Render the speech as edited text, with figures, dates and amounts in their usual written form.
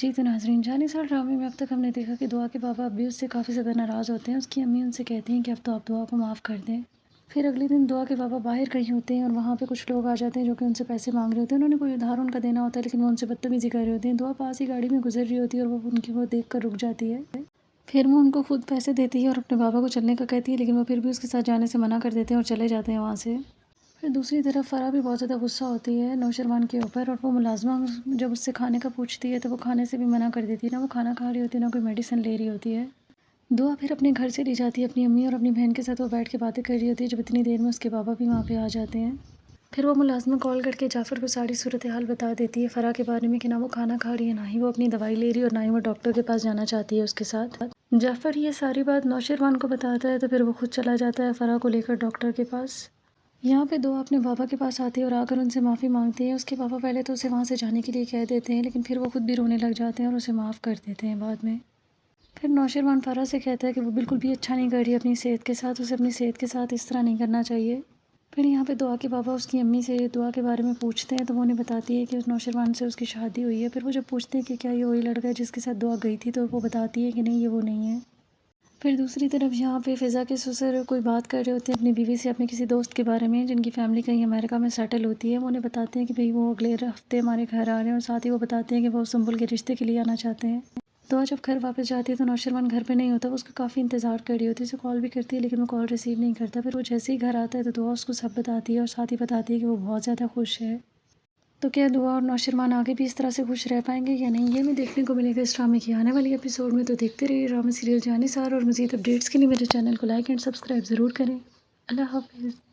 جی تو ناظرین، جانے ڈرامے میں اب تک ہم نے دیکھا کہ دعا کے بابا اب بھی اس سے کافی زیادہ ناراض ہوتے ہیں۔ اس کی امی ان سے کہتی ہیں کہ اب تو آپ دعا کو معاف کر دیں۔ پھر اگلے دن دعا کے بابا باہر کہیں ہوتے ہیں اور وہاں پہ کچھ لوگ آ جاتے ہیں جو کہ ان سے پیسے مانگ رہے ہوتے ہیں۔ انہوں نے کوئی ادھار ان کا دینا ہوتا ہے لیکن وہ ان سے بدتمیزی کر رہے ہوتے ہیں۔ دعا پاس ہی گاڑی میں گزر رہی ہوتی ہے اور وہ ان کی وہ دیکھ کر رک جاتی ہے۔ پھر وہ ان کو خود پیسے دیتی ہے اور اپنے بابا کو چلنے کا کہتی ہے، لیکن وہ پھر بھی اس کے ساتھ جانے سے منع کر دیتے ہیں اور چلے جاتے ہیں وہاں سے۔ پھر دوسری طرف فرح بھی بہت زیادہ غصہ ہوتی ہے نوشروان کے اوپر، اور وہ ملازمہ جب اس سے کھانے کا پوچھتی ہے تو وہ کھانے سے بھی منع کر دیتی ہے۔ نہ وہ کھانا کھا رہی ہوتی ہے، نہ کوئی میڈیسن لے رہی ہوتی ہے۔ دعا پھر اپنے گھر سے لی جاتی ہے اپنی امی اور اپنی بہن کے ساتھ وہ بیٹھ کے باتیں کر رہی ہوتی ہے، جب اتنی دیر میں اس کے بابا بھی وہاں پہ آ جاتے ہیں۔ پھر وہ ملازمہ کال کر کے جعفر کو ساری صورتحال بتا دیتی ہے فرح کے بارے میں، کہ نہ وہ کھانا کھا رہی ہے، نہ ہی وہ اپنی دوائی لے رہی ہے، اور نہ ہی وہ ڈاکٹر کے پاس جانا چاہتی ہے اس کے ساتھ۔ جعفر یہ ساری بات نوشروان کو بتاتا ہے تو پھر وہ خود چلا جاتا ہے فرح کو لے کر ڈاکٹر کے پاس۔ یہاں پہ دعا اپنے بابا کے پاس آتی ہے اور آ کر ان سے معافی مانگتی ہے۔ اس کے بابا پہلے تو اسے وہاں سے جانے کے لیے کہہ دیتے ہیں، لیکن پھر وہ خود بھی رونے لگ جاتے ہیں اور اسے معاف کر دیتے ہیں بعد میں۔ پھر نوشروان فرح سے کہتا ہے کہ وہ بالکل بھی اچھا نہیں کر رہی اپنی صحت کے ساتھ، اسے اپنی صحت کے ساتھ اس طرح نہیں کرنا چاہیے۔ پھر یہاں پہ دعا کے بابا اس کی امی سے دعا کے بارے میں پوچھتے ہیں تو وہ انہیں بتاتی ہے کہ اس نوشروان سے اس کی شادی ہوئی ہے۔ پھر وہ جب پوچھتے ہیں کہ کیا یہ وہی لڑکا ہے جس کے ساتھ دعا گئی تھی، تو وہ بتاتی ہے کہ نہیں، یہ وہ نہیں ہے۔ پھر دوسری طرف یہاں پہ فضا کے سسر کوئی بات کر رہے ہوتے ہیں اپنی بیوی سے، اپنے کسی دوست کے بارے میں جن کی فیملی کہیں امریکہ میں سیٹل ہوتی ہے۔ وہ انہیں بتاتے ہیں کہ بھئی وہ اگلے ہفتے ہمارے گھر آ رہے ہیں، اور ساتھ ہی وہ بتاتے ہیں کہ وہ سنبل کے رشتے کے لیے آنا چاہتے ہیں۔ دعا جب گھر واپس جاتی ہے تو نوشروان گھر پہ نہیں ہوتا، وہ اس کا کافی انتظار کر رہی ہوتی ہے، اسے کال بھی کرتی ہے لیکن وہ کال ریسیو نہیں کرتا۔ پھر وہ جیسے ہی گھر آتا ہے تو دعا اس کو سب بتاتی ہے اور ساتھ ہی بتاتی ہے کہ وہ بہت زیادہ خوش ہے۔ تو کیا دعا اور نوشروان آگے بھی اس طرح سے خوش رہ پائیں گے یا نہیں، یہ ہمیں دیکھنے کو ملے گا اس ڈرامے کی آنے والی ایپیسوڈ میں۔ تو دیکھتے رہیے ڈرامہ سیریل جانثار، اور مزید اپڈیٹس کے لیے میرے چینل کو لائک اینڈ سبسکرائب ضرور کریں۔ اللہ حافظ۔